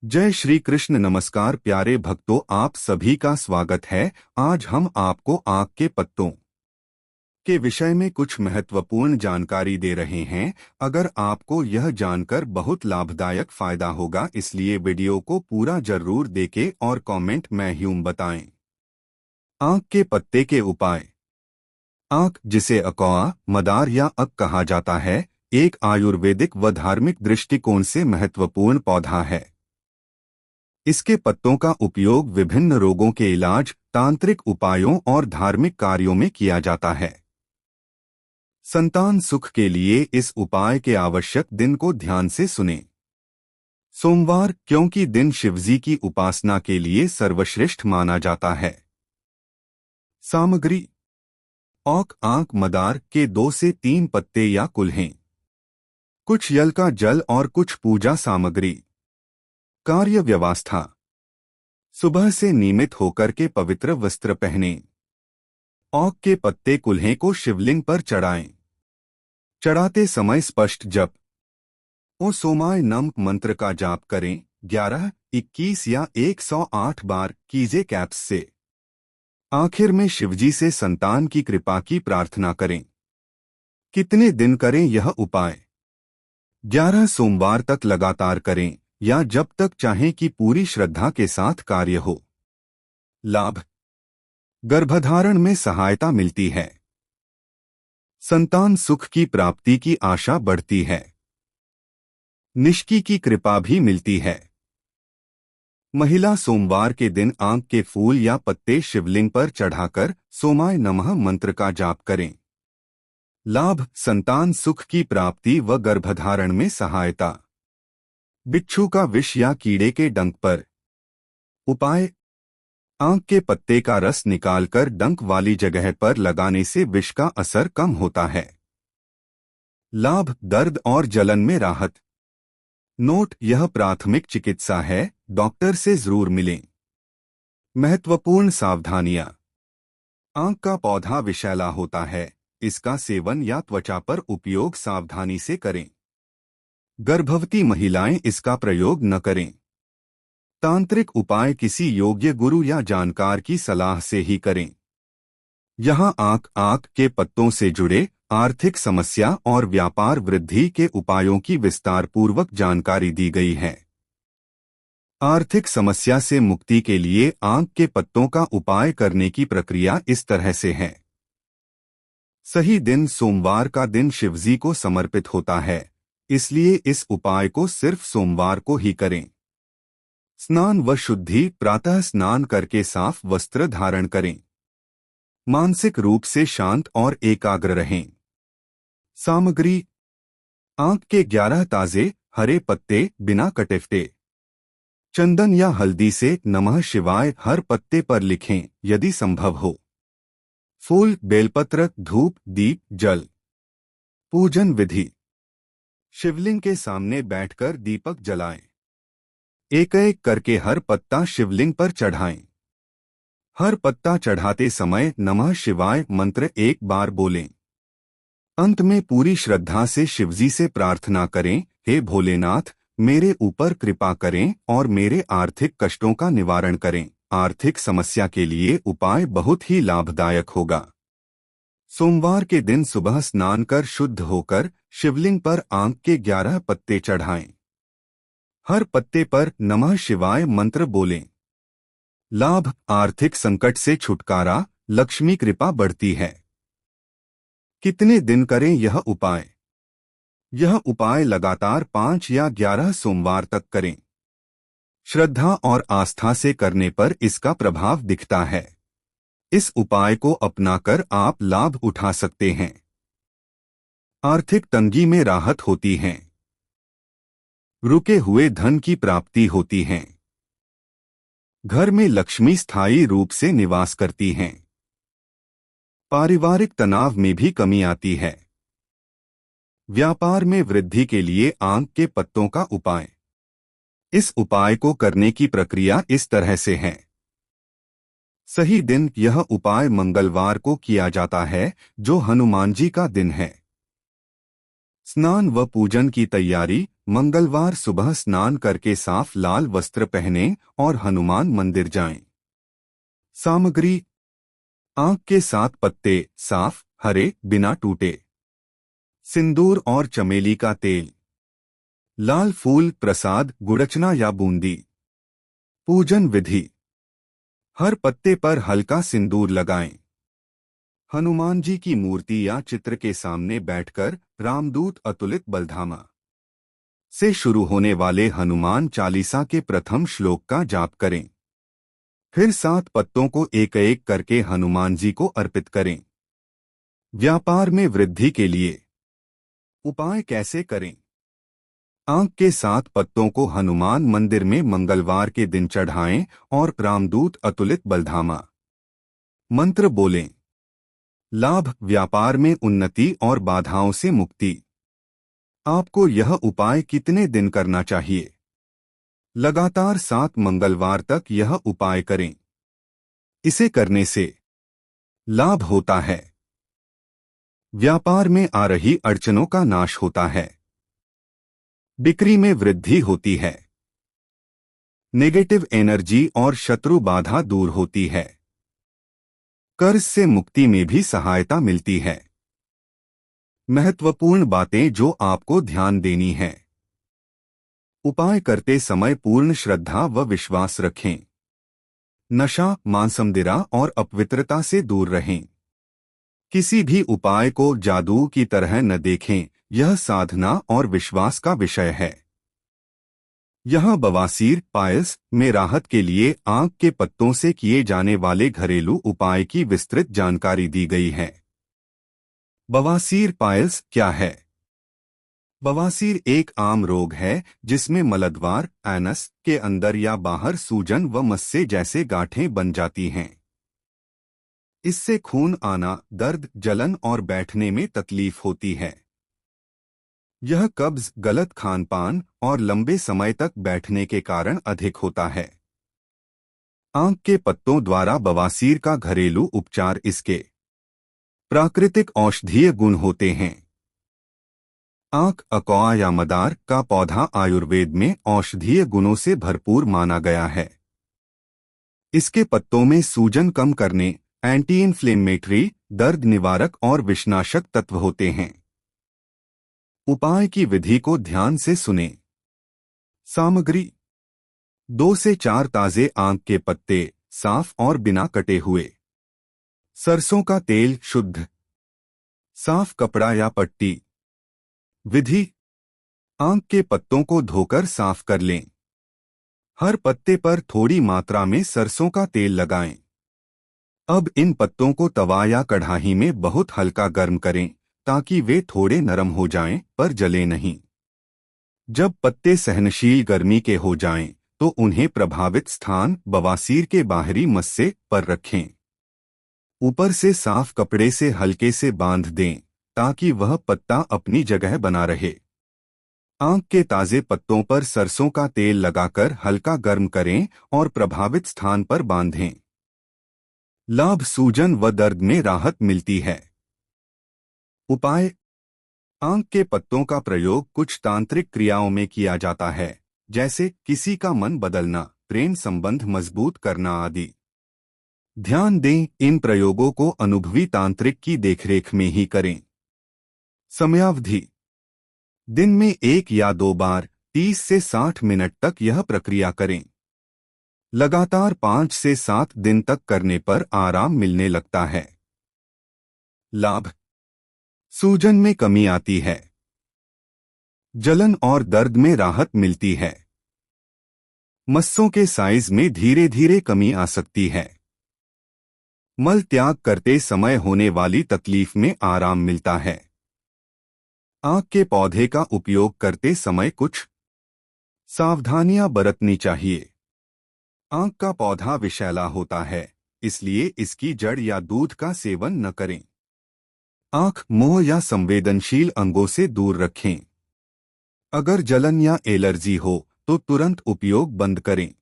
जय श्री कृष्ण। नमस्कार प्यारे भक्तों, आप सभी का स्वागत है। आज हम आपको आक के पत्तों के विषय में कुछ महत्वपूर्ण जानकारी दे रहे हैं। अगर आपको यह जानकर बहुत लाभदायक फायदा होगा, इसलिए वीडियो को पूरा जरूर देखें और कमेंट में ह्यूम बताएं। आक के पत्ते के उपाय। आक, जिसे अकौआ, मदार या अक कहा जाता है, एक आयुर्वेदिक व धार्मिक दृष्टिकोण से महत्वपूर्ण पौधा है। इसके पत्तों का उपयोग विभिन्न रोगों के इलाज, तांत्रिक उपायों और धार्मिक कार्यों में किया जाता है। संतान सुख के लिए इस उपाय के आवश्यक दिन को ध्यान से सुनें। सोमवार, क्योंकि दिन शिवजी की उपासना के लिए सर्वश्रेष्ठ माना जाता है। सामग्री: औक, आंक, मदार के 2 से 3 पत्ते या कुल्हें, कुछ यल का जल और कुछ पूजा सामग्री। कार्य व्यवस्था: सुबह से नियमित होकर के पवित्र वस्त्र पहनें। औक के पत्ते कुल्हे को शिवलिंग पर चढ़ाएं। चढ़ाते समय स्पष्ट जप ओ सोमाय नम मंत्र का जाप करें। 11, 21 या 108 बार कीजिए कैप्स से। आखिर में शिवजी से संतान की कृपा की प्रार्थना करें। कितने दिन करें यह उपाय? 11 सोमवार तक लगातार करें या जब तक चाहें कि पूरी श्रद्धा के साथ कार्य हो। लाभ: गर्भधारण में सहायता मिलती है। संतान सुख की प्राप्ति की आशा बढ़ती है। निष्की की कृपा भी मिलती है। महिला सोमवार के दिन आंक के फूल या पत्ते शिवलिंग पर चढ़ाकर सोमाय नमः मंत्र का जाप करें। लाभ: संतान सुख की प्राप्ति व गर्भधारण में सहायता। बिच्छू का विष या कीड़े के डंक पर। उपाय: आंक के पत्ते का रस निकालकर डंक वाली जगह पर लगाने से विष का असर कम होता है। लाभ: दर्द और जलन में राहत। नोट: यह प्राथमिक चिकित्सा है, डॉक्टर से जरूर मिलें। महत्वपूर्ण सावधानियां: आंक का पौधा विषैला होता है, इसका सेवन या त्वचा पर उपयोग सावधानी से करें। गर्भवती महिलाएं इसका प्रयोग न करें। तांत्रिक उपाय किसी योग्य गुरु या जानकार की सलाह से ही करें। यहाँ आक के पत्तों से जुड़े आर्थिक समस्या और व्यापार वृद्धि के उपायों की विस्तार पूर्वक जानकारी दी गई है। आर्थिक समस्या से मुक्ति के लिए आक के पत्तों का उपाय करने की प्रक्रिया इस तरह से है। सही दिन: सोमवार का दिन शिवजी को समर्पित होता है, इसलिए इस उपाय को सिर्फ सोमवार को ही करें। स्नान व शुद्धि: प्रातः स्नान करके साफ वस्त्र धारण करें। मानसिक रूप से शांत और एकाग्र रहें। सामग्री: आंक के 11 ताजे हरे पत्ते बिना कटे। चंदन या हल्दी से नमः शिवाय हर पत्ते पर लिखें यदि संभव हो। फूल, बेलपत्र, धूप, दीप, जल। पूजन विधि: शिवलिंग के सामने बैठकर दीपक जलाएं। एक एक करके हर पत्ता शिवलिंग पर चढ़ाएं। हर पत्ता चढ़ाते समय नमः शिवाय मंत्र 1 बार बोलें। अंत में पूरी श्रद्धा से शिवजी से प्रार्थना करें, हे भोलेनाथ, मेरे ऊपर कृपा करें और मेरे आर्थिक कष्टों का निवारण करें। आर्थिक समस्या के लिए उपाय बहुत ही लाभदायक होगा। सोमवार के दिन सुबह स्नान कर शुद्ध होकर शिवलिंग पर आंक के 11 पत्ते चढ़ाएं। हर पत्ते पर नमः शिवाय मंत्र बोलें। लाभ: आर्थिक संकट से छुटकारा, लक्ष्मी कृपा बढ़ती है। कितने दिन करें यह उपाय? यह उपाय लगातार 5 या 11 सोमवार तक करें। श्रद्धा और आस्था से करने पर इसका प्रभाव दिखता है। इस उपाय को अपनाकर आप लाभ उठा सकते हैं। आर्थिक तंगी में राहत होती है। रुके हुए धन की प्राप्ति होती है। घर में लक्ष्मी स्थायी रूप से निवास करती हैं। पारिवारिक तनाव में भी कमी आती है। व्यापार में वृद्धि के लिए आंक के पत्तों का उपाय। इस उपाय को करने की प्रक्रिया इस तरह से है। सही दिन: यह उपाय मंगलवार को किया जाता है, जो हनुमान जी का दिन है। स्नान व पूजन की तैयारी। मंगलवार सुबह स्नान करके साफ लाल वस्त्र पहनें और हनुमान मंदिर जाएं। सामग्री: आंख के 7 पत्ते, साफ, हरे, बिना टूटे। सिंदूर और चमेली का तेल। लाल फूल, प्रसाद, गुड़चना या बूंदी। पूजन विधि: हर पत्ते पर हल्का सिंदूर लगाएं। हनुमान जी की मूर्ति या चित्र के सामने बैठकर रामदूत अतुलित बलधामा से शुरू होने वाले हनुमान चालीसा के प्रथम श्लोक का जाप करें। फिर 7 पत्तों को एक एक करके हनुमान जी को अर्पित करें। व्यापार में वृद्धि के लिए उपाय कैसे करें? आंख के 7 पत्तों को हनुमान मंदिर में मंगलवार के दिन चढ़ाएं और रामदूत अतुलित बलधामा मंत्र बोलें। लाभ: व्यापार में उन्नति और बाधाओं से मुक्ति। आपको यह उपाय कितने दिन करना चाहिए? लगातार 7 मंगलवार तक यह उपाय करें। इसे करने से लाभ होता है। व्यापार में आ रही अड़चनों का नाश होता है। बिक्री में वृद्धि होती है। नेगेटिव एनर्जी और शत्रु बाधा दूर होती है। कर्ज से मुक्ति में भी सहायता मिलती है। महत्वपूर्ण बातें जो आपको ध्यान देनी है। उपाय करते समय पूर्ण श्रद्धा व विश्वास रखें। नशा, मांसमदिरा और अपवित्रता से दूर रहें। किसी भी उपाय को जादू की तरह न देखें, यह साधना और विश्वास का विषय है। यहाँ बवासीर, पायल्स में राहत के लिए आंख के पत्तों से किए जाने वाले घरेलू उपाय की विस्तृत जानकारी दी गई है। बवासीर पायल्स क्या है? बवासीर एक आम रोग है जिसमें मलद्वार, एनस के अंदर या बाहर सूजन व मस्से जैसे गांठें बन जाती हैं। इससे खून आना, दर्द, जलन और बैठने में तकलीफ होती है। यह कब्ज, गलत खानपान और लंबे समय तक बैठने के कारण अधिक होता है। आंख के पत्तों द्वारा बवासीर का घरेलू उपचार। इसके प्राकृतिक औषधीय गुण होते हैं। आंख अकौआ या मदार का पौधा आयुर्वेद में औषधीय गुणों से भरपूर माना गया है। इसके पत्तों में सूजन कम करने, एंटी इन्फ्लेमेटरी, दर्द निवारक और विषनाशक तत्व होते हैं। उपाय की विधि को ध्यान से सुनें। सामग्री: 2 से 4 ताजे आंख के पत्ते, साफ और बिना कटे हुए। सरसों का तेल, शुद्ध। साफ कपड़ा या पट्टी। विधि: आंख के पत्तों को धोकर साफ कर लें। हर पत्ते पर थोड़ी मात्रा में सरसों का तेल लगाएं। अब इन पत्तों को तवा या कढ़ाई में बहुत हल्का गर्म करें ताकि वे थोड़े नरम हो जाएं पर जले नहीं। जब पत्ते सहनशील गर्मी के हो जाएं, तो उन्हें प्रभावित स्थान, बवासीर के बाहरी मस्से पर रखें। ऊपर से साफ कपड़े से हल्के से बांध दें ताकि वह पत्ता अपनी जगह बना रहे। आंख के ताजे पत्तों पर सरसों का तेल लगाकर हल्का गर्म करें और प्रभावित स्थान पर बांधें। लाभ: सूजन व दर्द में राहत मिलती है। उपाय: आंख के पत्तों का प्रयोग कुछ तांत्रिक क्रियाओं में किया जाता है, जैसे किसी का मन बदलना, प्रेम संबंध मजबूत करना आदि। ध्यान दें, इन प्रयोगों को अनुभवी तांत्रिक की देखरेख में ही करें। समयावधि: दिन में 1 या 2 बार 30 से 60 मिनट तक यह प्रक्रिया करें। लगातार 5 से 7 दिन तक करने पर आराम मिलने लगता है। लाभ: सूजन में कमी आती है। जलन और दर्द में राहत मिलती है। मस्सों के साइज में धीरे धीरे कमी आ सकती है। मल त्याग करते समय होने वाली तकलीफ में आराम मिलता है। आंख के पौधे का उपयोग करते समय कुछ सावधानियां बरतनी चाहिए। आंख का पौधा विषैला होता है, इसलिए इसकी जड़ या दूध का सेवन न करें। आंख, मुंह या संवेदनशील अंगों से दूर रखें। अगर जलन या एलर्जी हो तो तुरंत उपयोग बंद करें।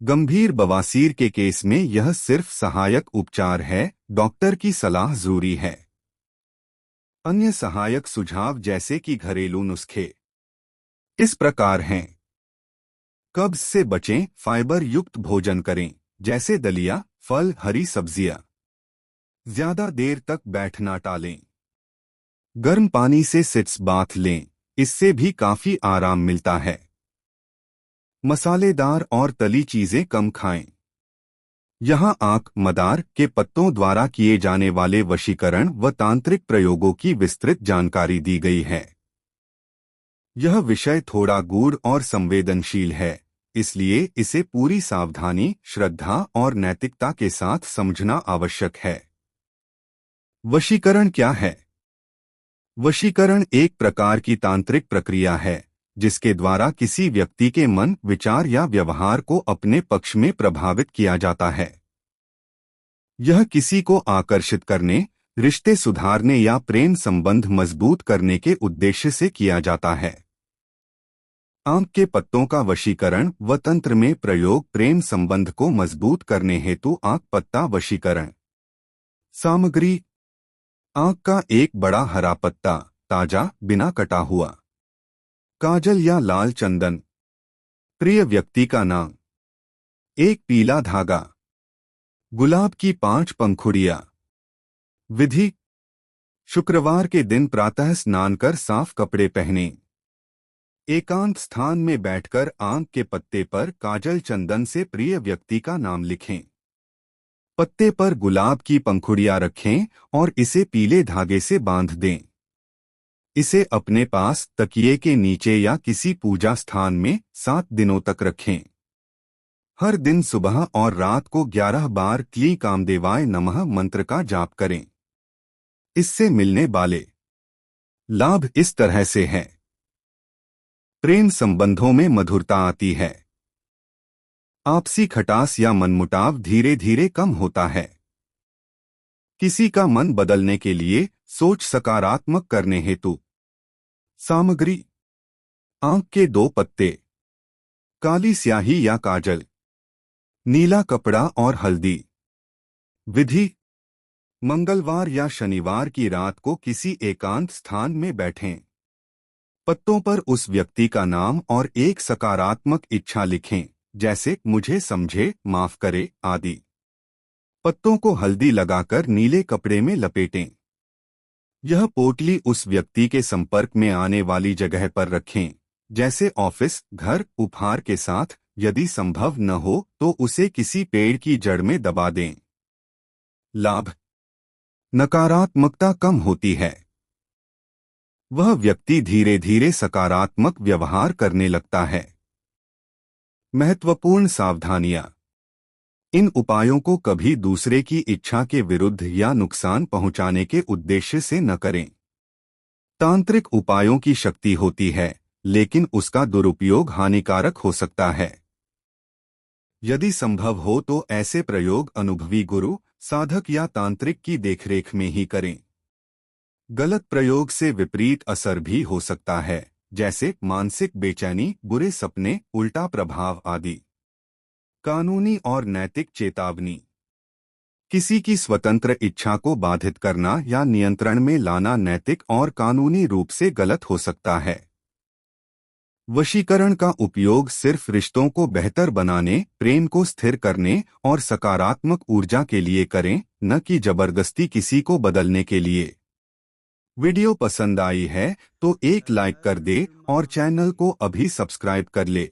गंभीर बवासीर के केस में यह सिर्फ सहायक उपचार है, डॉक्टर की सलाह जरूरी है। अन्य सहायक सुझाव जैसे कि घरेलू नुस्खे इस प्रकार हैं। कब्ज से बचें, फाइबर युक्त भोजन करें, जैसे दलिया, फल, हरी सब्जियां। ज्यादा देर तक बैठना टालें। गर्म पानी से सिट्स बाथ लें, इससे भी काफी आराम मिलता है। मसालेदार और तली चीजें कम खाएं। यहाँ आंक मदार के पत्तों द्वारा किए जाने वाले वशीकरण व तांत्रिक प्रयोगों की विस्तृत जानकारी दी गई है। यह विषय थोड़ा गूढ़ और संवेदनशील है, इसलिए इसे पूरी सावधानी, श्रद्धा और नैतिकता के साथ समझना आवश्यक है। वशीकरण क्या है? वशीकरण एक प्रकार की तांत्रिक प्रक्रिया है जिसके द्वारा किसी व्यक्ति के मन, विचार या व्यवहार को अपने पक्ष में प्रभावित किया जाता है। यह किसी को आकर्षित करने, रिश्ते सुधारने या प्रेम संबंध मजबूत करने के उद्देश्य से किया जाता है। आम के पत्तों का वशीकरण व तंत्र में प्रयोग प्रेम संबंध को मजबूत करने हेतु आंक पत्ता वशीकरण। सामग्री: आंक का एक बड़ा हरा पत्ता, ताजा, बिना कटा हुआ। काजल या लाल चंदन। प्रिय व्यक्ति का नाम। एक पीला धागा। गुलाब की 5 पंखुड़ियां। विधि: शुक्रवार के दिन प्रातः स्नान कर साफ कपड़े पहनें। एकांत स्थान में बैठकर आंक के पत्ते पर काजल चंदन से प्रिय व्यक्ति का नाम लिखें। पत्ते पर गुलाब की पंखुड़ियां रखें और इसे पीले धागे से बांध दें। इसे अपने पास तकिए के नीचे या किसी पूजा स्थान में 7 दिनों तक रखें। हर दिन सुबह और रात को 11 बार क्ली कामदेवाय नमः मंत्र का जाप करें। इससे मिलने वाले लाभ इस तरह से हैं। प्रेम संबंधों में मधुरता आती है। आपसी खटास या मनमुटाव धीरे धीरे कम होता है। किसी का मन बदलने के लिए सोच सकारात्मक करने हेतु। सामग्री: आंक के 2 पत्ते, काली स्याही या काजल, नीला कपड़ा और हल्दी। विधि: मंगलवार या शनिवार की रात को किसी एकांत स्थान में बैठें। पत्तों पर उस व्यक्ति का नाम और एक सकारात्मक इच्छा लिखें, जैसे मुझे समझे, माफ करे आदि। पत्तों को हल्दी लगाकर नीले कपड़े में लपेटें। यह पोटली उस व्यक्ति के संपर्क में आने वाली जगह पर रखें, जैसे ऑफिस, घर, उपहार के साथ। यदि संभव न हो तो उसे किसी पेड़ की जड़ में दबा दें। लाभ: नकारात्मकता कम होती है। वह व्यक्ति धीरे धीरे सकारात्मक व्यवहार करने लगता है। महत्वपूर्ण सावधानियां: इन उपायों को कभी दूसरे की इच्छा के विरुद्ध या नुकसान पहुंचाने के उद्देश्य से न करें। तांत्रिक उपायों की शक्ति होती है, लेकिन उसका दुरुपयोग हानिकारक हो सकता है। यदि संभव हो तो ऐसे प्रयोग अनुभवी गुरु, साधक या तांत्रिक की देखरेख में ही करें। गलत प्रयोग से विपरीत असर भी हो सकता है, जैसे मानसिक बेचैनी, बुरे सपने, उल्टा प्रभाव आदि। कानूनी और नैतिक चेतावनी: किसी की स्वतंत्र इच्छा को बाधित करना या नियंत्रण में लाना नैतिक और कानूनी रूप से गलत हो सकता है। वशीकरण का उपयोग सिर्फ रिश्तों को बेहतर बनाने, प्रेम को स्थिर करने और सकारात्मक ऊर्जा के लिए करें, न कि जबरदस्ती किसी को बदलने के लिए। वीडियो पसंद आई है तो एक लाइक कर दे और चैनल को अभी सब्सक्राइब कर ले।